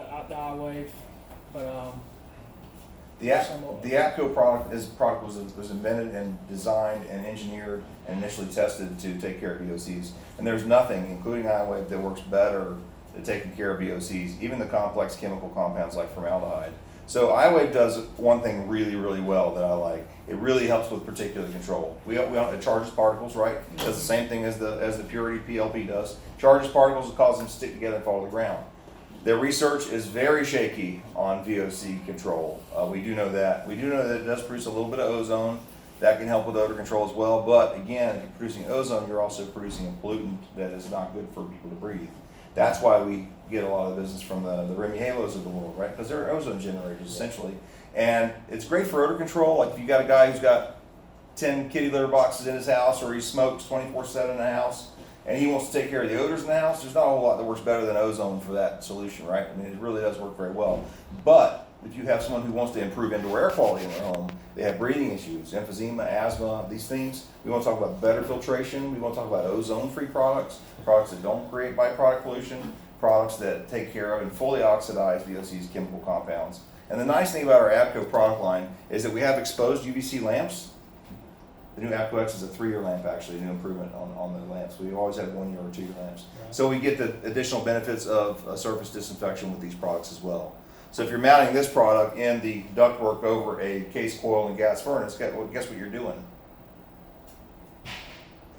the iWave, but The APCO product was invented and designed and engineered and initially tested to take care of VOCs. And there's nothing, including iWave, that works better at taking care of VOCs, even the complex chemical compounds like formaldehyde. So iWave does one thing really, really well that I like. It really helps with particulate control. It charges particles, right? It does the same thing as the Purity PLP does. Charges particles and causes them to stick together and fall to the ground. Their research is very shaky on VOC control. We do know that. We do know that it does produce a little bit of ozone. That can help with odor control as well. But again, if you're producing ozone, you're also producing a pollutant that is not good for people to breathe. That's why we get a lot of business from the Remy Halos of the world, right? Because they're ozone generators, essentially. And it's great for odor control. Like if you got a guy who's got 10 kitty litter boxes in his house, or he smokes 24/7 in the house, and he wants to take care of the odors in the house, there's not a whole lot that works better than ozone for that solution, right? I mean, it really does work very well. But if you have someone who wants to improve indoor air quality in their home, they have breathing issues, emphysema, asthma, these things, we want to talk about better filtration. We want to talk about ozone-free products, products that don't create byproduct pollution, products that take care of and fully oxidize VOC's chemical compounds. And the nice thing about our APCO product line is that we have exposed UVC lamps. The new APCO X is a 3-year lamp, actually, a new improvement on the lamps. We've always had 1-year or 2-year lamps. Right. So we get the additional benefits of surface disinfection with these products as well. So if you're mounting this product in the ductwork over a case coil and gas furnace, guess what you're doing?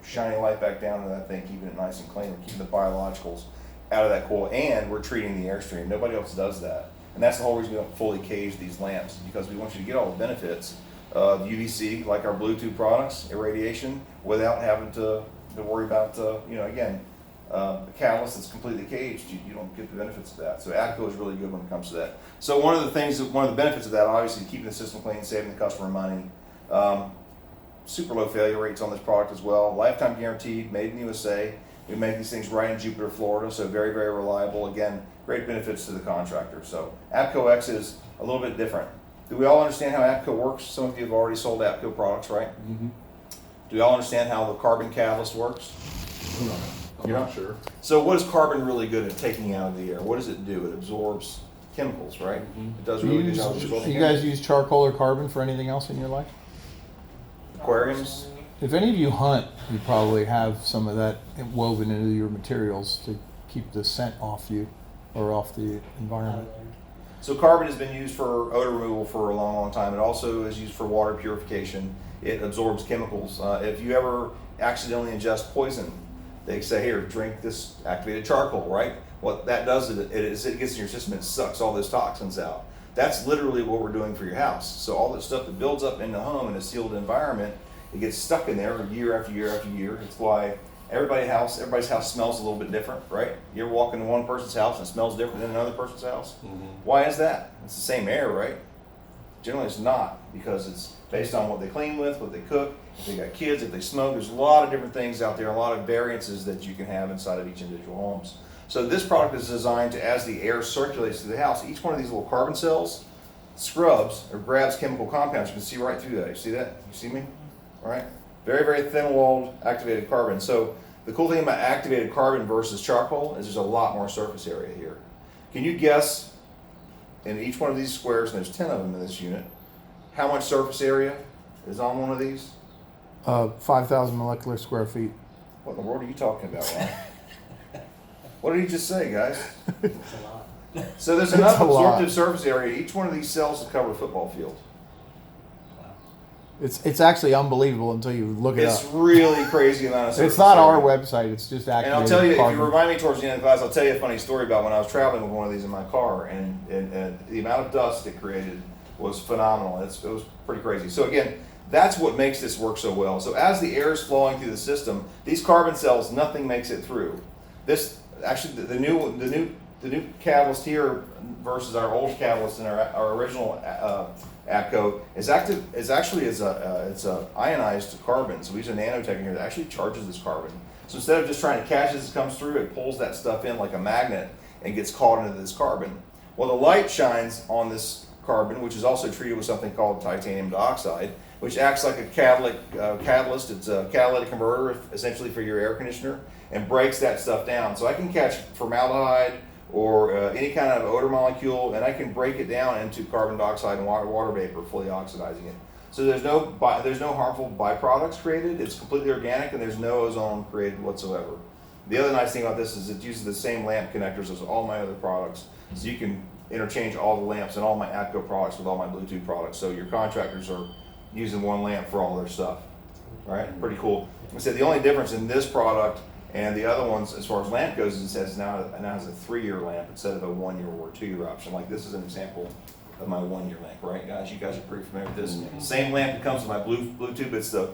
Shining light back down to that thing, keeping it nice and clean. We're keeping the biologicals out of that coil, and we're treating the airstream. Nobody else does that. And that's the whole reason we don't fully cage these lamps, because we want you to get all the benefits of UVC, like our Bluetooth products, irradiation, without having to worry about, a catalyst that's completely caged. You don't get the benefits of that. So APCO is really good when it comes to that. So one of the benefits of that, obviously, keeping the system clean, saving the customer money. Super low failure rates on this product as well. Lifetime guaranteed, made in the USA. We make these things right in Jupiter, Florida, so very, very reliable. Again, great benefits to the contractor. So APCO X is a little bit different. Do we all understand how APCO works? Some of you have already sold APCO products, right? Mm-hmm. Do we all understand how the carbon catalyst works? No, I'm not sure. So what is carbon really good at taking out of the air? What does it do? It absorbs chemicals, right? Mm-hmm. It does a really good job of absorbing You guys use charcoal or carbon for anything else in your life? aquariums. If any of you hunt, you probably have some of that woven into your materials to keep the scent off you or off the environment. So carbon has been used for odor removal for a long, long time. It also is used for water purification. It absorbs chemicals. If you ever accidentally ingest poison, they say, here, drink this activated charcoal, right? What that does is it gets in your system and sucks all those toxins out. That's literally what we're doing for your house. So all that stuff that builds up in the home in a sealed environment, it gets stuck in there year after year after year. It's why everybody's house smells a little bit different, right? You ever walk into one person's house and it smells different than another person's house? Mm-hmm. Why is that? It's the same air, right? Generally it's not, because it's based on what they clean with, what they cook, if they got kids, if they smoke. There's a lot of different things out there, a lot of variances that you can have inside of each individual homes. So this product is designed to, as the air circulates through the house, each one of these little carbon cells scrubs or grabs chemical compounds. You can see right through that. You see that? You see me? All right? Very, very thin-walled activated carbon. So the cool thing about activated carbon versus charcoal is there's a lot more surface area here. Can you guess, in each one of these squares, and there's 10 of them in this unit, how much surface area is on one of these? 5,000 molecular square feet. What in the world are you talking about, Ron? What did he just say, guys? It's a lot. So there's It's enough a lot. absorptive surface area, each one of these cells to cover a football field. It's actually unbelievable until you look it It's up. really crazy amount of surface It's not our area. website. It's just And activated I'll tell you, carbon. if you remind me towards the end of the class, I'll tell you a funny story about when I was traveling with one of these in my car, and the amount of dust it created was phenomenal. It was pretty crazy. So again, that's what makes this work so well. So as the air is flowing through the system, these carbon cells, nothing makes it through. This actually the new catalyst here versus our old catalyst in our original APCO it's a ionized carbon. So we use a nanotech here that actually charges this carbon. So instead of just trying to catch as it comes through, it pulls that stuff in like a magnet and gets caught into this carbon. Well, the light shines on this carbon, which is also treated with something called titanium dioxide, which acts like a catalyst. It's a catalytic converter, essentially, for your air conditioner, and breaks that stuff down. So I can catch formaldehyde or any kind of odor molecule, and I can break it down into carbon dioxide and water vapor, fully oxidizing it. So there's no harmful byproducts created. It's completely organic, and there's no ozone created whatsoever. The other nice thing about this is it uses the same lamp connectors as all my other products, so you can interchange all the lamps and all my ATCO products with all my Bluetooth products. So your contractors are using one lamp for all their stuff. Right? Pretty cool. I said the only difference in this product and the other ones, as far as lamp goes, is it says now has a 3-year lamp instead of a 1-year or 2-year option. Like this is an example of my 1-year lamp, right, guys? You guys are pretty familiar with this. Same lamp that comes with my Bluetooth. It's the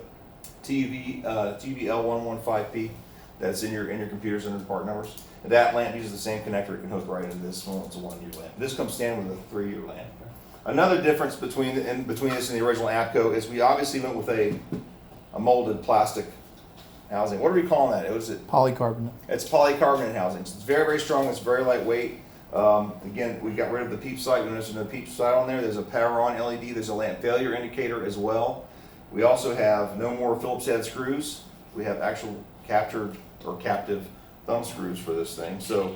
TVL115P. That's in your computers under the part numbers. And that lamp uses the same connector. It can hook right into this one. It's a 1-year lamp. This comes standard with a 3-year lamp. Another difference between this and the original ATCO is we obviously went with a molded plastic housing. What are we calling that? Polycarbonate. It's polycarbonate housing. So it's very, very strong. It's very lightweight. Again, we got rid of the peep sight. You notice there's no peep sight on there. There's a power on LED. There's a lamp failure indicator as well. We also have no more Phillips head screws. We have actual captured or captive thumb screws for this thing. So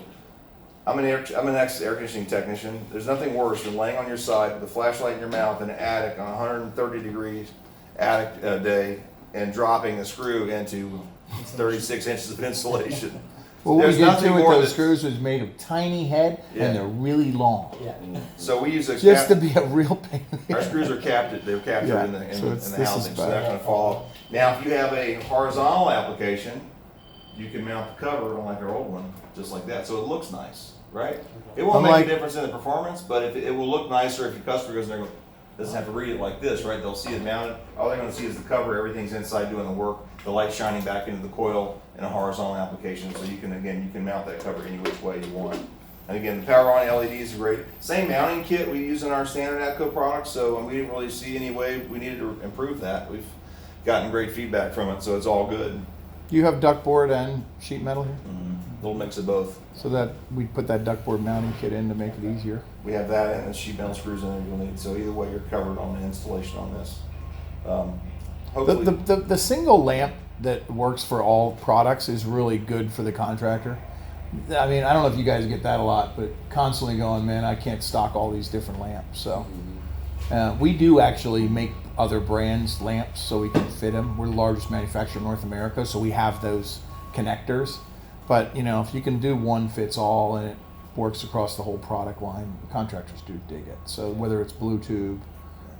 I'm an ex-air conditioning technician. There's nothing worse than laying on your side with a flashlight in your mouth in an attic on 130 degrees attic day and dropping a screw into 36 inches of insulation. Well, what we There's did nothing too with more those that- screws was made of tiny head Yeah. and they're really long. Yeah. So we use a Just to be a real pain. in the Our ass. screws are captured. They're captured Yeah, in the so in it's- the this is housing, so they're bad. not going to fall off. Now, if you have a horizontal application, you can mount the cover on like our old one, just like that. So it looks nice, right? It won't make Unlike- a difference in the performance, but it will look nicer if your customer goes in there and doesn't have to read it like this, right? They'll see it mounted. All they're going to see is the cover. Everything's inside doing the work. The light shining back into the coil in a horizontal application. So you can mount that cover any which way you want. And again, the power on LEDs are great. Same mounting kit we use in our standard ATCO products. So we didn't really see any way we needed to improve that. We've gotten great feedback from it, so it's all good. You have ductboard and sheet metal here? Little mix of both. So that we put that ductboard mounting kit in to make it easier. We have that and the sheet metal screws in there you'll need. So either way, you're covered on the installation on this. Hopefully, The single lamp that works for all products is really good for the contractor. I mean, I don't know if you guys get that a lot, but constantly going, man, I can't stock all these different lamps. So we do actually make other brands lamps so we can fit them. We're the largest manufacturer in North America, so we have those connectors. But you know, if you can do one fits all and it works across the whole product line, contractors do dig it. So whether it's Bluetooth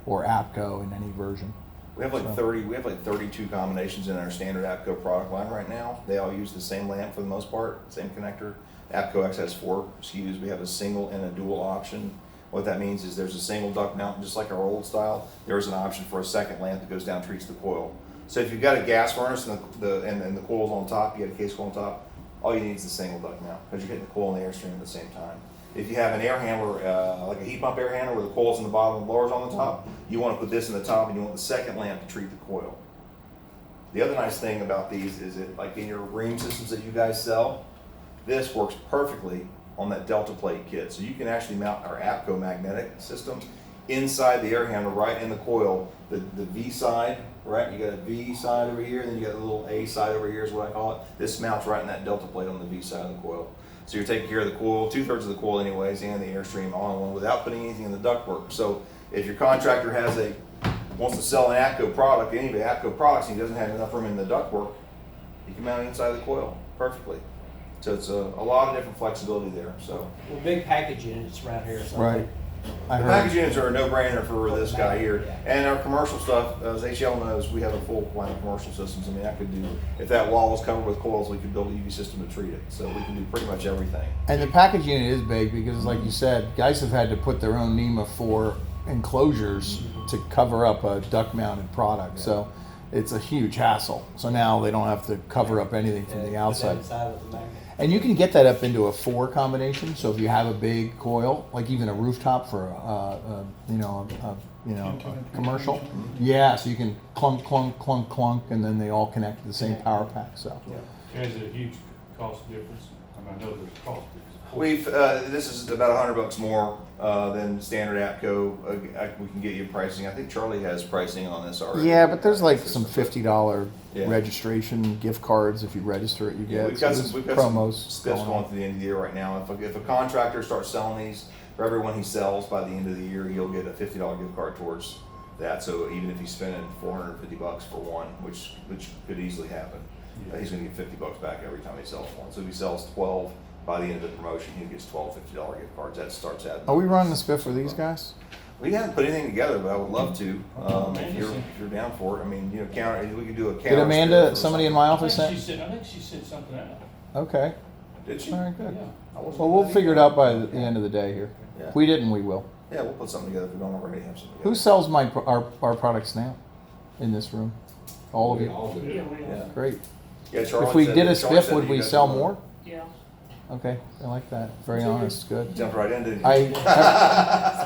or APCO in any version. we have like So- 32 combinations in our standard APCO product line right now. They all use the same lamp for the most part, same connector. APCO X has 4 SKUs. We have a single and a dual option. What that means is there's a single duct mount, just like our old style. There's an option for a second lamp that goes down and treats the coil. So if you've got a gas furnace and the coil's on top, you got a case coil on top, all you need is the single duct mount because you're hitting the coil and the airstream at the same time. If you have an air handler, like a heat pump air handler where the coil's in the bottom and the blower's on the top, you want to put this in the top and you want the second lamp to treat the coil. The other nice thing about these is that, like in your ream systems that you guys sell, this works perfectly on that Delta plate kit. So you can actually mount our APCO magnetic system inside the air handler right in the coil. The V side, right? You got a V side over here, then you got a little A side over here is what I call it. This mounts right in that Delta plate on the V side of the coil. So you're taking care of the coil, 2/3 of the coil anyways, and the airstream all in one without putting anything in the ductwork. So if your contractor wants to sell an ATCO product, any of the ATCO products, and he doesn't have enough room in the ductwork, you can mount it inside the coil perfectly. So it's a lot of different flexibility there. So Well, big package units around here. So Right. I the heard. package units are a no-brainer for this guy here. And our commercial stuff, as HL knows, we have a full line of commercial systems. I mean, I could do, if that wall was covered with coils, we could build a UV system to treat it. So we can do pretty much everything. And the package unit is big because, like you said, guys have had to put their own NEMA 4 enclosures to cover up a duct-mounted product. So it's a huge hassle. So now they don't have to cover up anything from the outside. Inside with the magnet. And you can get that up into a 4 combination. So if you have a big coil, like even a rooftop for a commercial, yeah. So you can clunk, clunk, clunk, clunk, and then they all connect to the same power pack. So Is it a huge cost difference? I mean, I know there's a cost difference. We've, this is about $100 more than standard APCO. We can get you pricing. I think Charlie has pricing on this already. Yeah, but there's like some $50 Yeah. registration gift cards. If you register it, you Yeah, get. we've got So some, there's we've got some promos spiffs going on. through the end of the year right now. If a contractor starts selling these, for everyone he sells by the end of the year, he'll get a $50 gift card towards that. So even if he's spending $450 for one, which could easily happen, he's going to get $50 back every time he sells one. So if he sells 12 by the end of the promotion, he gets 12 $50 gift cards. That starts at. Are we running the spiff for these guys? We haven't put anything together, but I would love to. If you're down for it, I mean, we could do a counter. Did Amanda, spiff or somebody in something. my I office think sent? she sent something out. Okay. Did she? All right, good. Yeah. I wasn't Well, we'll ready. figure it out by the end of the day here. Yeah. If we didn't, we will. Yeah, we'll put something together if we don't already have something. Who together. sells our products now in this room? All of We you. all do. Yeah, we Yeah. Great. Yeah, Charlie If we said did that- a Charlie spiff, said would that we you guys sell would- more? Yeah. Okay, I like that. Very honest. Good. Jumped right into it.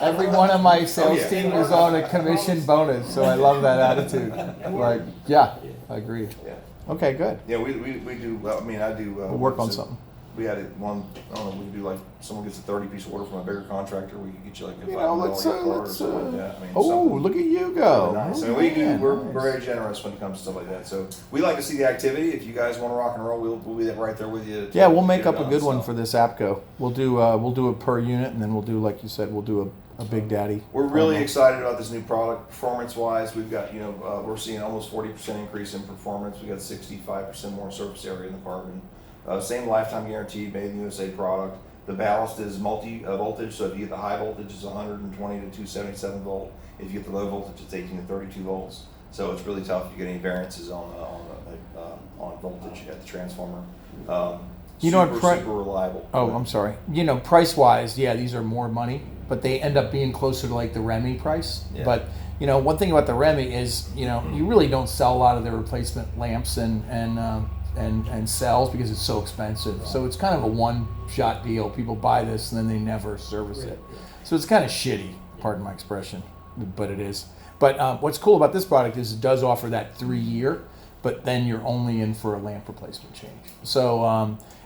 Every one of my sales yeah. team is on a commission bonus, so I love that attitude. Like, yeah, I agree. Yeah, Okay, good. yeah, we do. Well, I mean, I do. We'll work on so something. We had it one. I don't know. We do like someone gets a 30-piece order from a bigger contractor. We could get you like a You know, $5 let's, gift card or let's, something like that. I mean, oh, something look at you really go. nice. Oh, I mean, we do. man, We're nice. very generous when it comes to stuff like that. So we like to see the activity. If you guys want to rock and roll, we'll be right there with you. to Yeah, we'll get make it up a done, good one so. for this APCO. We'll do it per unit, and then we'll do, like you said, we'll do a Big Daddy. We're really promo. excited about this new product. Performance-wise, we've got, we're seeing almost 40% increase in performance. We got 65% more surface area in the carbon. Same lifetime guarantee, made in the USA product. The ballast is multi-voltage, so if you get the high voltage, it's 120 to 277 volt. If you get the low voltage, it's 18 to 32 volts. So it's really tough if you get any variances on voltage at the transformer. You know what, super reliable. Oh, I'm sorry. Price-wise, yeah, these are more money, but they end up being closer to like the Remy price. Yeah. But one thing about the Remy is, you really don't sell a lot of their replacement lamps and cells because it's so expensive. So it's kind of a one-shot deal. People buy this and then they never service it. So it's kind of shitty, pardon my expression, but it is. But what's cool about this product is it does offer that 3-year, but then you're only in for a lamp replacement change. So,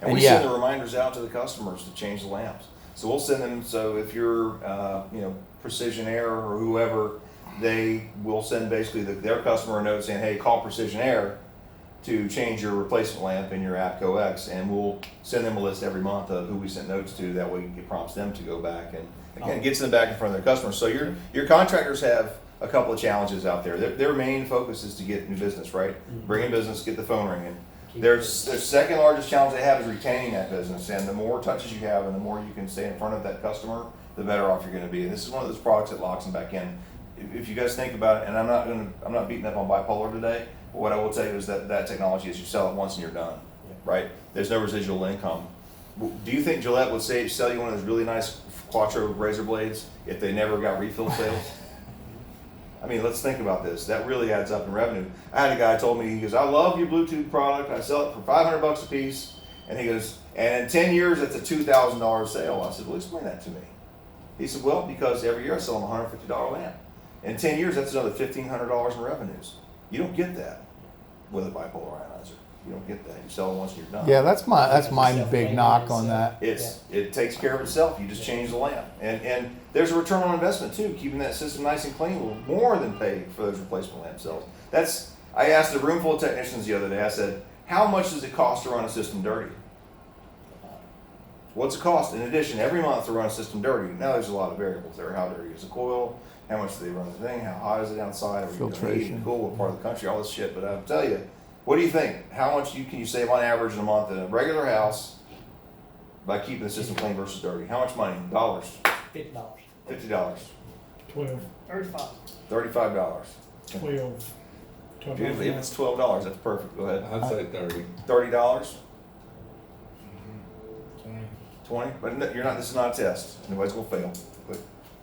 And we send the reminders out to the customers to change the lamps. So we'll send them. So if you're, Precision Air or whoever, they will send basically their customer a note saying, "Hey, call Precision Air to change your replacement lamp in your APCO X," and we'll send them a list every month of who we sent notes to. That way, it prompts them to go back and again gets them back in front of their customers. So your contractors have a couple of challenges out there. Their main focus is to get new business, right? Bring in business, get the phone ringing. Their second largest challenge they have is retaining that business, and the more touches you have and the more you can stay in front of that customer, the better off you're going to be. And this is one of those products that locks them back in. If you guys think about it, and I'm not beating up on bipolar today, but what I will tell you is that technology is you sell it once and you're done, right? There's no residual income. Do you think Gillette would sell you one of those really nice Quattro razor blades if they never got refill sales? I mean, let's think about this. That really adds up in revenue. I had a guy told me, he goes, "I love your Bluetooth product. I sell it for $500 a piece." And he goes, "And in 10 years, that's a $2,000 sale." I said, "Well, explain that to me." He said, "Well, because every year I sell them a $150 lamp. In 10 years, that's another $1,500 in revenues. You don't get that with a bipolar ionizer. You don't get that. You sell it once and you're done." Yeah, that's my big knock on that. It takes care of itself. You just change the lamp, and there's a return on investment too. Keeping that system nice and clean will more than pay for those replacement lamp cells. I asked a room full of technicians the other day. I said, "How much does it cost to run a system dirty? What's it cost in addition every month to run a system dirty?" Now there's a lot of variables there. How dirty is the coil? How much do they run the thing? How hot is it outside? Are we doing Filtration. heat and cool? What part of the country? All this shit. But I'll tell you, what do you think? How much can you save on average in a month in a regular house by keeping the system clean versus dirty? How much money? Dollars? $50. $50. 12, 35. $35. 12, Dude, if it's $12, that's perfect. Go ahead. I'd say 30. $30. 20. 20. But no, you're not. This is not a test. Nobody's gonna fail. But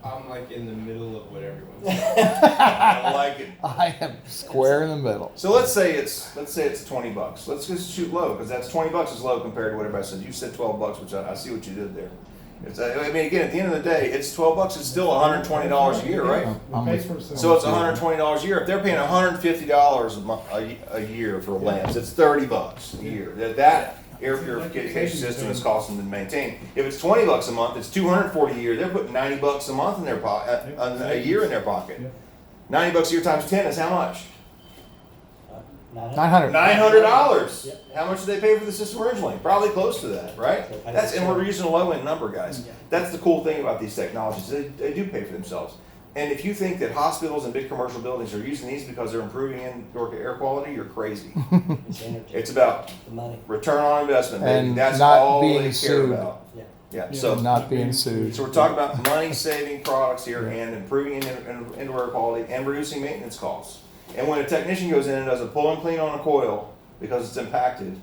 I'm like in the middle of what everyone's saying. I like it. I am square in the middle. So let's say it's $20. Let's just shoot low because that's $20 is low compared to what everybody said. You said $12, which I see what you did there. I mean, again, at the end of the day, it's $12. It's still $120 a year, right? I'm It pays with- for itself. So it's $120 a year. If they're paying $150 a year for lamps, it's $30 a year. air purification system is costing them to maintain. If it's $20 a month, it's $240 a year. They're putting $90 a month in their pocket, a year in their pocket. Yeah. $90 a year times 10 is how much? 900. $900. Yep. How much did they pay for the system originally? Probably close to that, right? And we're using a low end number, guys. Yeah. That's the cool thing about these technologies. They do pay for themselves. And if you think that hospitals and big commercial buildings are using these because they're improving indoor air quality, you're crazy. It's energy, It's about the money. return on investment, baby. And That's not all being they care sued. about. Yeah. Yeah. Yeah. So Not being sued. we're talking about money saving products here and improving indoor air quality and reducing maintenance costs. And when a technician goes in and does a pull and clean on a coil because it's impacted,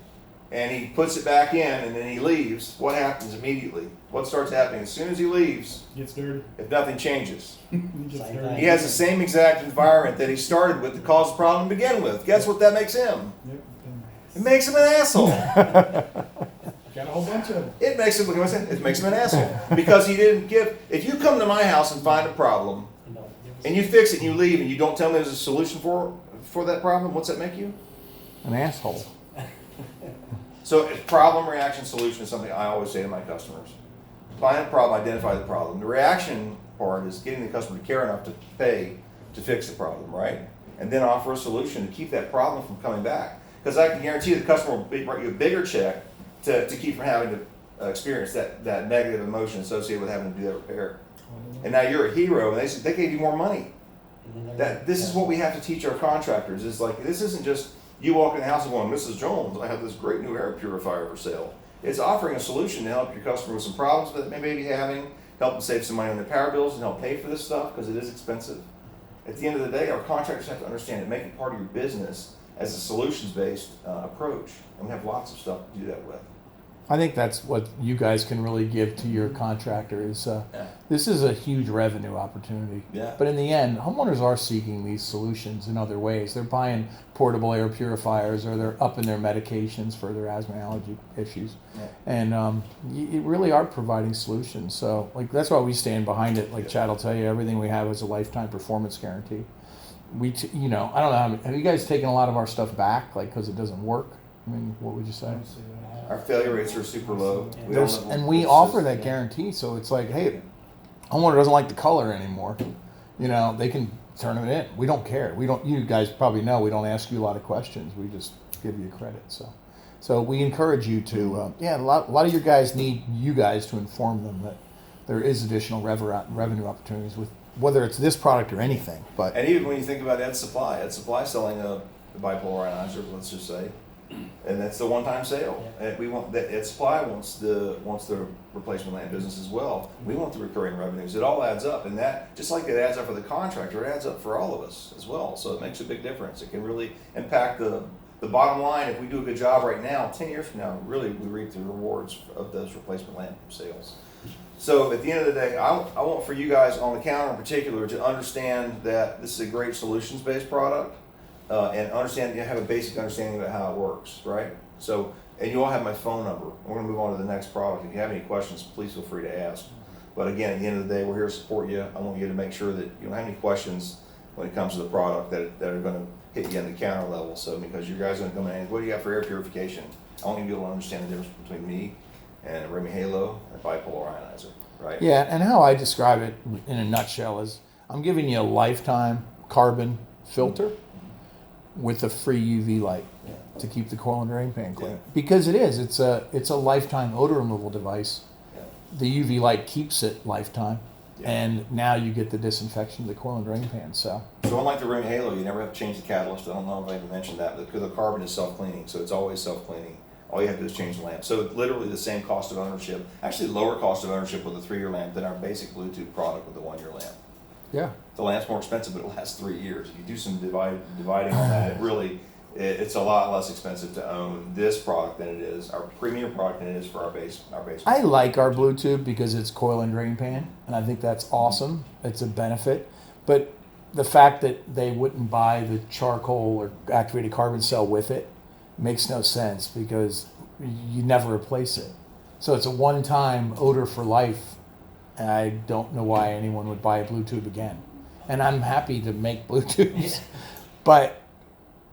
and he puts it back in and then he leaves, what happens immediately? What starts happening? As soon as he leaves, Gets dirty. if nothing changes, He gets Same dirty. thing. he has the same exact environment that he started with to cause the problem to begin with. Guess what that makes him? Yep. It makes him an asshole. Got a whole bunch of them. It makes him, it makes him an asshole. Because he didn't give, if you come to my house and find a problem, You know, and you fix it and you leave and you don't tell me there's a solution for that problem, what's that make you? An asshole. So problem, reaction, solution is something I always say to my customers. Find a problem, identify the problem. The reaction part is getting the customer to care enough to pay to fix the problem, right? And then offer a solution to keep that problem from coming back. Because I can guarantee you the customer will write you a bigger check to keep from having to experience that negative emotion associated with having to do that repair. And now you're a hero and they gave you more money. and then they're- This is what we have to teach our contractors. Is like, this isn't just you walk in the house and going, Mrs. Jones, I have this great new air purifier for sale. It's offering a solution to help your customer with some problems that they may be having, help them save some money on their power bills and help pay for this stuff because it is expensive. At the end of the day, our contractors have to understand it, make it part of your business as a solutions-based approach. And we have lots of stuff to do that with. I think that's what you guys can really give to your contractor is Yeah. this is a huge revenue opportunity. Yeah. But in the end, homeowners are seeking these solutions in other ways. They're buying portable air purifiers or they're upping their medications for their asthma allergy issues. Yeah. And you really are providing solutions. So like that's why we stand behind it. Like Chad will tell you, everything we have is a lifetime performance guarantee. I don't know, have you guys taken a lot of our stuff back like because it doesn't work? I mean, what would you say? Our failure rates are super low. We There's, don't- and we it's offer just- that guarantee, so it's like, hey, homeowner doesn't like the color anymore. They can turn it in. We don't care. We don't. You guys probably know we don't ask you a lot of questions. We just give you credit. So we encourage you to. A lot of your guys need you guys to inform them that there is additional revenue opportunities with whether it's this product or anything. But And even when you think about Ed Supply selling a bipolar ionizer, let's just say, and that's the one-time sale. Yeah. And we want that. Ed Supply wants the replacement land business as well. We want the recurring revenues. It all adds up, and that just like it adds up for the contractor, it adds up for all of us as well. So it makes a big difference. It can really impact the bottom line. If we do a good job right now, 10 years from now, really we reap the rewards of those replacement land sales. So at the end of the day, I want for you guys on the counter in particular to understand that this is a great solutions-based product. And understand, have a basic understanding about how it works, right? So, and you all have my phone number. We're gonna move on to the next product. If you have any questions, please feel free to ask. But again, at the end of the day, we're here to support you. I want you to make sure that you don't have any questions when it comes to the product that are gonna hit you on the counter level. So, because you guys are gonna come in, what do you got for air purification? I want you to be able to understand the difference between me and a Remy Halo and a bipolar ionizer, right? yeah, and how I describe it in a nutshell is I'm giving you a lifetime carbon filter with a free UV light to keep the coil and drain pan clean. Yeah. Because it's a lifetime odor removal device. Yeah. The UV light keeps it lifetime, Yeah. and now you get the disinfection of the coil and drain pan. So So unlike the Remy Halo, you never have to change the catalyst. I don't know if I even mentioned that, but the carbon is self-cleaning, so it's always self-cleaning. All you have to do is change the lamp. So literally the same cost of ownership, actually lower cost of ownership with a 3-year lamp than our basic Bluetooth product with a 1-year lamp. yeah, The lamp's more expensive, but it lasts 3 years. If you do some dividing on that, it's a lot less expensive to own this product than it is our premium product than it is for our base. I like our Bluetooth because it's coil and drain pan, and I think that's awesome. It's a benefit, but the fact that they wouldn't buy the charcoal or activated carbon cell with it makes no sense because you never replace it. So it's a one-time odor for life, and I don't know why anyone would buy a Bluetooth again. And I'm happy to make Bluetooths, but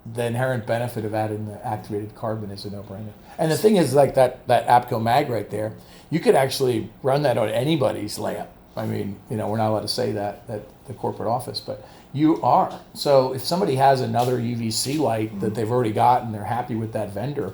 the inherent benefit of adding the activated carbon is a no-brainer. And the thing is, like that APCO mag right there, you could actually run that on anybody's lamp. I mean, we're not allowed to say that at the corporate office, but you are. So if somebody has another UVC light that they've already got and they're happy with that vendor,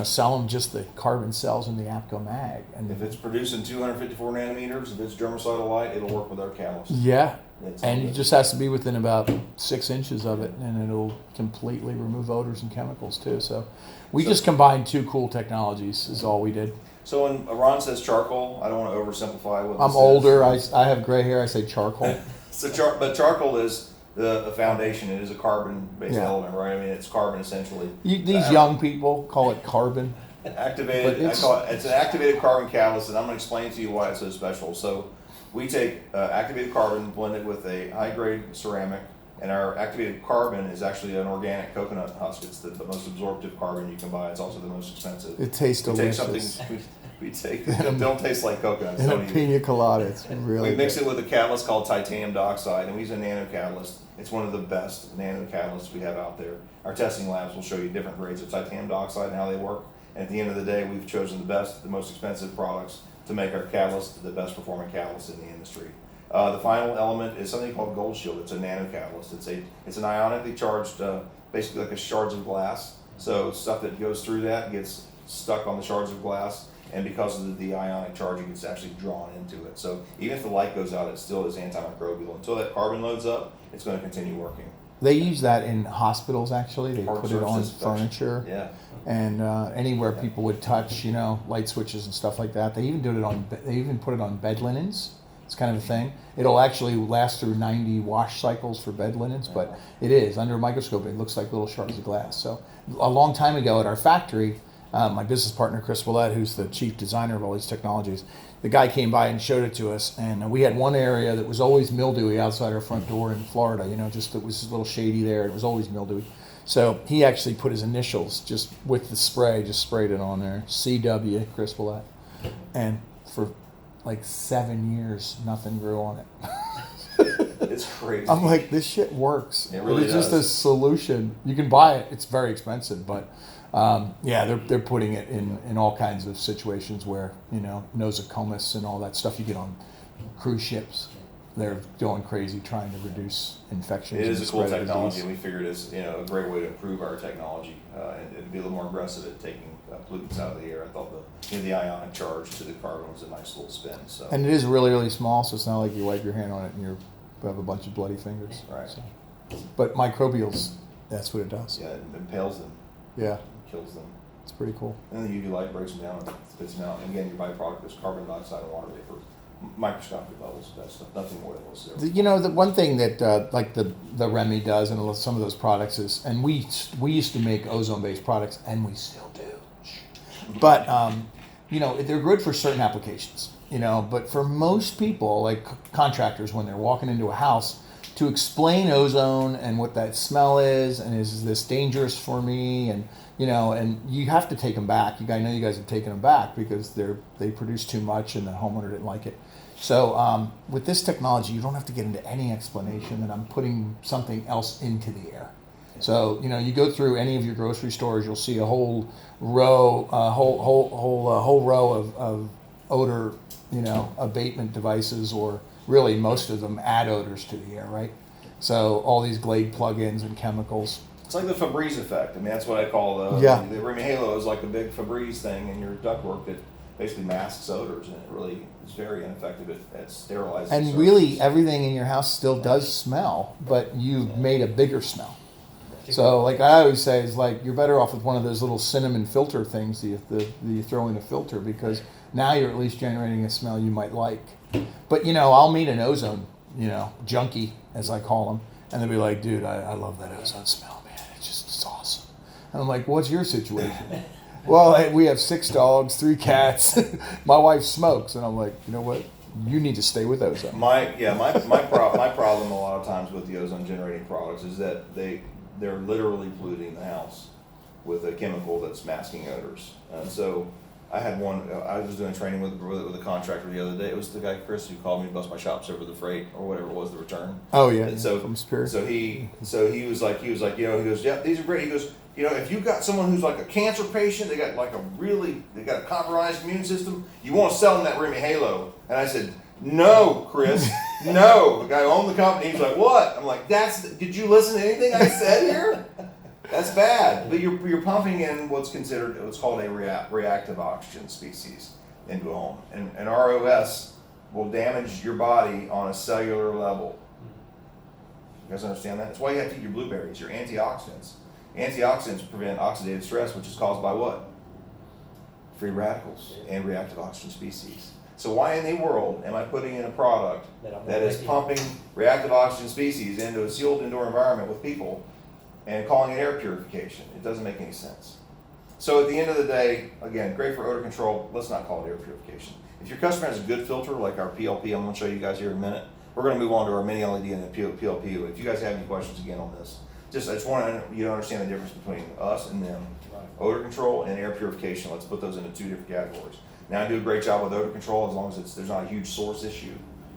sell them just the carbon cells in the APCO mag. And If it's producing 254 nanometers, if it's germicidal light, it'll work with our catalyst. yeah, It's and all it good. just has to be within about 6 inches of it, and it'll completely remove odors and chemicals too. So we just combined two cool technologies is all we did. So when Ron says charcoal, I don't want to oversimplify what this I'm is. older. I have gray hair. I say charcoal. So but charcoal is the foundation. It is a carbon-based Yeah. element, right? I mean, it's carbon essentially. These young people call it carbon. Activated. But it's- I call it. It's an activated carbon catalyst, and I'm going to explain to you why it's so special. So we take activated carbon, blend it with a high-grade ceramic, and our activated carbon is actually an organic coconut husk. It's the most absorptive carbon you can buy. It's also the most expensive. It tastes We take delicious. something. We take. They don't taste like coconuts. And a Don't eat it. pina colada. It's really We mix good. it with a catalyst called titanium dioxide, and we use a nano catalyst. It's one of the best nano catalysts we have out there. Our testing labs will show you different grades of titanium dioxide and how they work. And at the end of the day, we've chosen the best, the most expensive products to make our catalyst the best performing catalyst in the industry. The final element is something called Gold Shield. It's a nano catalyst. It's an ionically charged, basically like a shards of glass. So stuff that goes through that gets stuck on the shards of glass. And because of the ionic charging, it's actually drawn into it. So even if the light goes out, it still is antimicrobial. Until that carbon loads up, it's going to continue working. They use that in hospitals, actually. They Hard put it on surface protection. furniture Yeah. and anywhere people would touch, light switches and stuff like that. They even They even put it on bed linens. It's kind of a thing. It'll actually last through 90 wash cycles for bed linens, but it is under a microscope. It looks like little shards of glass. So a long time ago at our factory, my business partner Chris Willett, who's the chief designer of all these technologies, the guy came by and showed it to us, and we had one area that was always mildewy outside our front door in Florida. Just it was a little shady there. It was always mildewy. So he actually put his initials just with the spray, just sprayed it on there, CW Chris Willett, and for like 7 years, nothing grew on it. It's crazy. I'm like, this shit works. It really It's just does. a solution. You can buy it. It's very expensive, but they're putting it in all kinds of situations where nosocomials and all that stuff you get on cruise ships. They're going crazy trying to reduce infections. It is and a cool spread of technology, disease. and we figured it's a great way to improve our technology and be a little more aggressive at taking pollutants out of the air. I thought the ionic charge to the carbon was a nice little spin. So And it is really, really small, so it's not like you wipe your hand on it and you have a bunch of bloody fingers. Right. So. But microbials, that's what it does. yeah, it impales them, Yeah, kills them, it's pretty cool. and then the UV light breaks them down and spits them out. And again, your byproduct is carbon dioxide and water vapor, microscopic levels. That stuff, nothing more than what's there. The one thing that like the Remy does and some of those products is, and we used to make ozone-based products, and we still do. But they're good for certain applications. But for most people, like contractors, when they're walking into a house, to explain ozone and what that smell is, and is this dangerous for me, and you have to take them back. I know you guys have taken them back because they produce too much, and the homeowner didn't like it. So with this technology, you don't have to get into any explanation that I'm putting something else into the air. So you go through any of your grocery stores, you'll see a whole row, whole row of odor, abatement devices, or really most of them add odors to the air, right? So all these Glade plugins and chemicals. It's like the Febreze effect. I mean, that's what I call the Remy Halo is like a big Febreze thing in your ductwork that basically masks odors, and it really is very ineffective at sterilizing. And surfaces. really, everything in your house still does smell, but you've made a bigger smell. So, like I always say, is like you're better off with one of those little cinnamon filter things that you throw in a filter, because now you're at least generating a smell you might like. But I'll meet an ozone, junkie, as I call them, and they'll be like, "Dude, I love that ozone smell, man. It's awesome." And I'm like, "What's your situation?" Well, we have 6 dogs, 3 cats. My wife smokes, and I'm like, "You know what? You need to stay with ozone." My problem a lot of times with the ozone generating products is that they're literally polluting the house with a chemical that's masking odors. And so I had one. I was doing training with a contractor the other day. It was the guy Chris who called me to bust my chops over the freight or whatever it was, the return. Oh yeah. And so from Spirit. So he was like, you know, he goes, yeah, these are great. He goes, you know, if you've got someone who's like a cancer patient, they got a compromised immune system, you want to sell them that Remy Halo. And I said, no, Chris, no. The guy who owned the company, he's like, what? I'm like, did you listen to anything I said here? That's bad. But you're pumping in what's called a reactive oxygen species into a home. And ROS will damage your body on a cellular level. You guys understand that? That's why you have to eat your blueberries, your antioxidants. Antioxidants prevent oxidative stress, which is caused by what? Free radicals and reactive oxygen species. So why in the world am I putting in a product that is pumping reactive oxygen species into a sealed indoor environment with people and calling it air purification? It doesn't make any sense. So at the end of the day, again, great for odor control. Let's not call it air purification. If your customer has a good filter, like our PLP, I'm going to show you guys here in a minute. We're going to move on to our mini LED and the PLP. If you guys have any questions again on this, I just want you to understand the difference between us and them. Odor control and air purification. Let's put those into two different categories. Now I do a great job with odor control as long as there's not a huge source issue.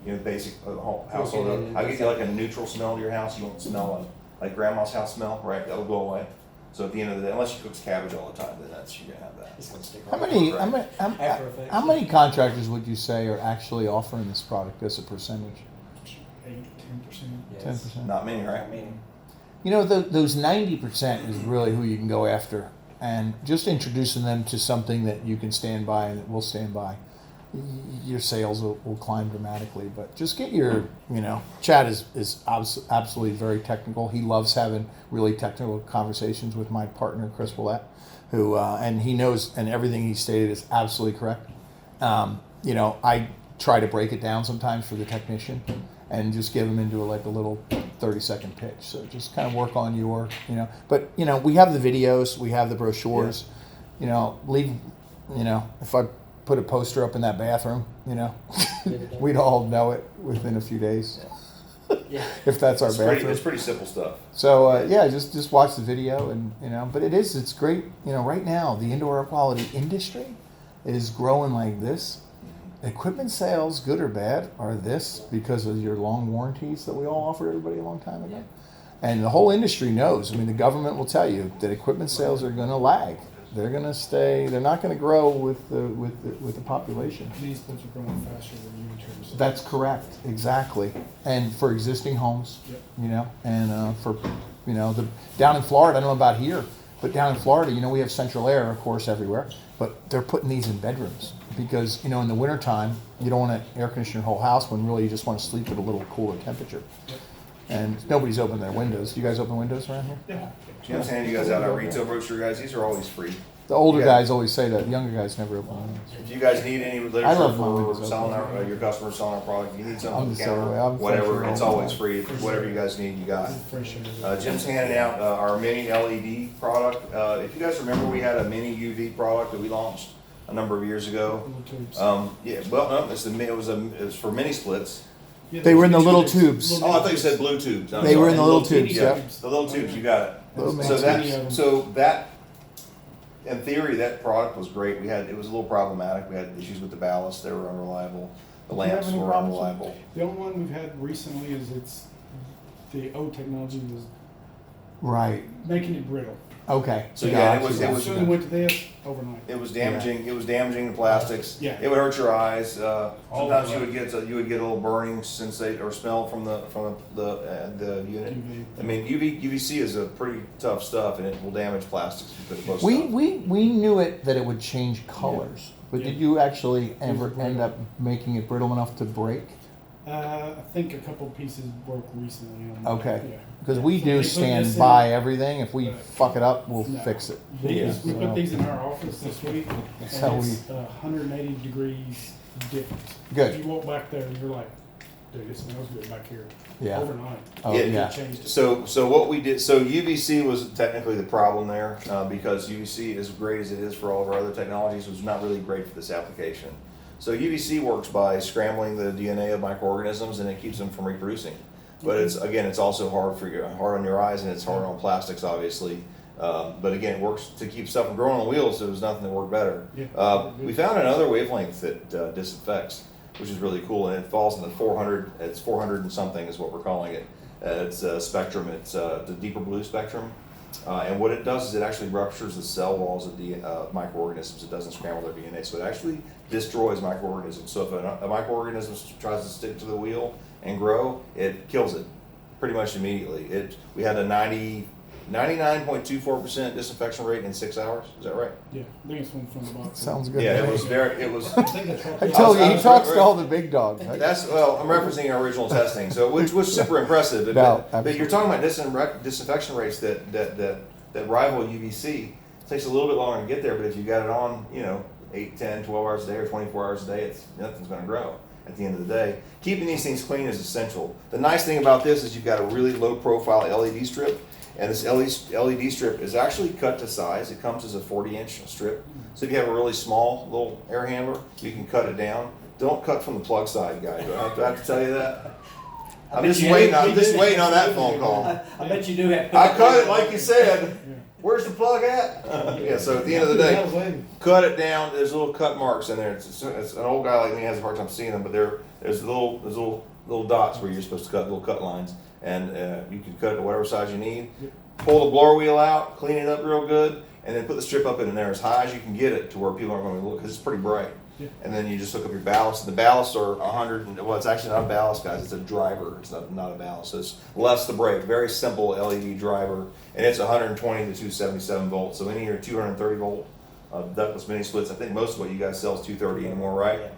You know, basic household odor. I'll give you like a neutral smell to your house. You won't smell like grandma's house smell, right? That'll go away. So at the end of the day, unless she cooks cabbage all the time, then you're gonna have that. It's gonna stick How around. how many contractors would you say are actually offering this product as a percentage? 8-10%. Yes. 10%. Not many, right? I mean, You know, those 90% is really who you can go after, and just introducing them to something that you can stand by and that will stand by, your sales will climb dramatically. But just get your, Chad is absolutely very technical. He loves having really technical conversations with my partner, Chris Willett, who, and he knows, and everything he stated is absolutely correct. I try to break it down sometimes for the technician and just give them into a little 30-second pitch. So just kind of work on your, but we have the videos, we have the brochures, if I put a poster up in that bathroom, we'd all know it within a few days. yeah. If that's our bathroom. It's pretty simple stuff. So just watch the video and but it's great. Right now the indoor air quality industry is growing like this. Equipment sales, good or bad, are this because of your long warranties that we all offered everybody a long time ago. And the whole industry knows. I mean, the government will tell you that equipment sales are going to lag. They're going to stay. They're not going to grow with the population. These things are growing faster than unitary. That's correct, exactly. And for existing homes, Yep. and for down in Florida, I don't know about here, but down in Florida, we have central air, of course, everywhere. But they're putting these in bedrooms because in the wintertime, you don't want to air condition your whole house when really you just want to sleep at a little cooler temperature. Yep. And nobody's opened their windows. Do you guys open windows around here? Yeah. Jim's handing you guys out our retail brochure, guys. These are always free. The older Yeah. guys always say that. Younger guys never open windows. If you guys need any I literature love my for windows selling open. your customers selling our product, you need I'm something the to same way. counter, I'm whatever, fresh it's all the always time. free. Whatever you guys need, you got. Fresh air. Jim's handing out our mini LED product. If you guys remember, we had a mini UV product that we launched a number of years ago. Little tubes. It was for mini splits. Yeah, They were in the two little tubes. tubes. Oh, I thought you said blue tubes. I'm They were sorry. in the little tubes, Yeah, yep. the little tubes. You got it. Little So man. that, in theory, that product was great. It was a little problematic. We had issues with the ballast; they were unreliable. The Do you have lamps any were problems with- unreliable. The only one we've had recently is the old technology was Right. making it brittle. Okay. So, yeah, Gotcha. it was- Soon we went to this overnight. It was damaging. It was damaging the plastics. Yeah. It would hurt your eyes. Sometimes of you would get a little burning sensation or smell from the unit. UV. I mean, UVC is a pretty tough stuff, and it will damage plastics if you put it close enough. We knew that it would change colors, but Yeah. did you actually ever brittle. end up making it brittle enough to break? I think a couple pieces broke recently. On Okay. Yeah. Because we So do they put stand this in- by everything. If we Right. fuck it up, we'll No. fix it. Yeah. We put these in our office this week, That's and how it's 180 degrees difference. Good. If you walk back there, you're like, dude, it smells good back here. Yeah. Overnight. Oh Yeah. yeah. It changed it. So what we did, so UVC was technically the problem there, because UVC, as great as it is for all of our other technologies, was not really great for this application. So UVC works by scrambling the DNA of microorganisms, and it keeps them from reproducing. But it's also hard on your eyes, and it's hard on plastics, obviously. But again, it works to keep stuff from growing on wheels, so there's nothing that worked better. Yeah. We found another wavelength that disinfects, which is really cool, and it falls in the 400, it's 400 and something is what we're calling it. It's a spectrum, it's the deeper blue spectrum. And what it does is it actually ruptures the cell walls of the microorganisms. It doesn't scramble their DNA, so it actually destroys microorganisms. So if a microorganism tries to stick to the wheel and grow, it kills it pretty much immediately. We had a 99.24% disinfection rate in 6 hours. Is that right? Yeah, I think it's one from the box. Sounds good. Yeah, it was very. It was. I think that's what I told you, I he was- talks to all the big dogs. That's well. I'm referencing our original testing, so which was super impressive. No, but you're talking about disinfection rates that rival UVC. It takes a little bit longer to get there, but if you got it on, 8, 10, 12 hours a day or 24 hours a day, nothing's going to grow. At the end of the day, keeping these things clean is essential. The nice thing about this is you've got a really low profile LED strip, and this LED strip is actually cut to size. It comes as a 40-inch strip. So if you have a really small little air handler, you can cut it down. Don't cut from the plug side, guys. Do I have to tell you that? I'm just waiting on that phone call. I bet you do have. I cut it like you said. Where's the plug at? Yeah, so at the end of the day, cut it down. There's little cut marks in there. It's an old guy like me has a hard time seeing them, but there's little dots where you're supposed to cut, little cut lines, and you can cut it to whatever size you need. Pull the blower wheel out, clean it up real good, and then put the strip up in there as high as you can get it to where people aren't going to look, because it's pretty bright. Yeah. And then you just hook up your ballast. The ballasts are 100. Well, it's actually not a ballast, guys. It's a driver. It's not a ballast. So it's less the brake. Very simple LED driver, and it's 120 to 277 volts. So any of your 230 volt ductless mini splits, I think most of what you guys sell is 230 anymore, right? Yeah.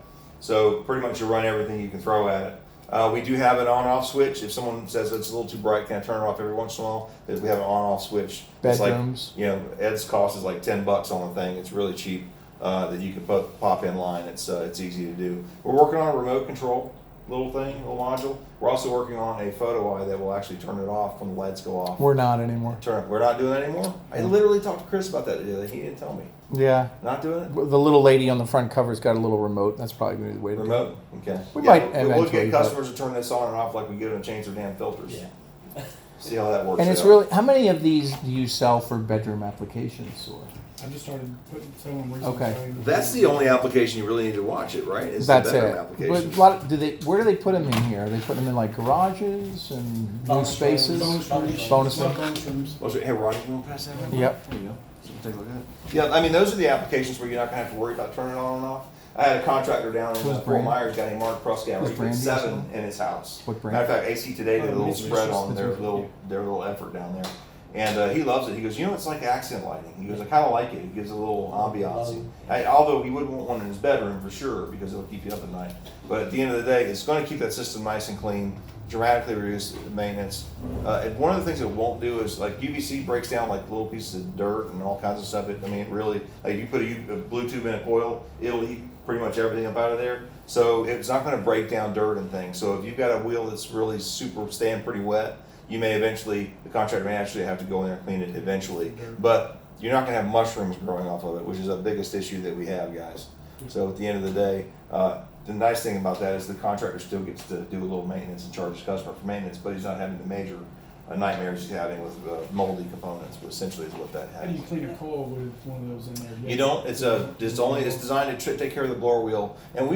So pretty much you run everything you can throw at it. We do have an on-off switch. If someone says it's a little too bright, can I turn it off every once in a while? Because we have an on-off switch. Bedrooms. It's like, Ed's cost is like $10 on the thing. It's really cheap. That you can pop in line. It's easy to do. We're working on a remote control little module. We're also working on a photo eye that will actually turn it off when the lights go off. We're not anymore. We're not doing that anymore? I literally talked to Chris about that the other day. He didn't tell me. Yeah. Not doing it? The little lady on the front cover's got a little remote. That's probably going to be the way to do it. Remote? Okay. We might We'll eventually, get customers to turn this on and off like we get them to change their damn filters. Yeah. See how that works And it's out. really, how many of these do you sell for bedroom applications? Or I just started selling recently. Okay. That's the only application you really need to watch it, right? Is that's the it. bedroom But application. a lot where do they put them in here? Are they putting them in like garages and new Bonus spaces? rooms. Bonus Love rooms. bonus rooms. Hey, Ronnie, you want to pass that around? Yep. There you go. So we'll take a look at it. Yeah, I mean, those are the applications where you're not going to have to worry about turning it on and off. I had a contractor down in Who's Fort Brandy? Myers, a guy named Mark Pruskow. Who's He put Brandy 7 also? in his house. What brand? Matter of fact, AC Today did a little Mitsubishi. spread on their Mitsubishi. little effort down there. And he loves it. He goes, it's like accent lighting. He goes, I kind of like it. It gives a little ambiance. Although he wouldn't want one in his bedroom for sure because it'll keep you up at night. But at the end of the day, it's going to keep that system nice and clean, dramatically reduce maintenance. And one of the things it won't do is like UVC breaks down like little pieces of dirt and all kinds of stuff. It really, like if you put a blue tube in a coil, it'll eat pretty much everything up out of there. So it's not going to break down dirt and things. So if you've got a wheel that's really staying pretty wet, you may the contractor may actually have to go in there and clean it eventually. But you're not going to have mushrooms growing off of it, which is the biggest issue that we have, guys. So at the end of the day, the nice thing about that is the contractor still gets to do a little maintenance and charge his customer for maintenance, but he's not having the major nightmares he's having with moldy components, but essentially is what that How do you has. clean a coil with one of those in there? You don't. It's designed to take care of the blower wheel, and we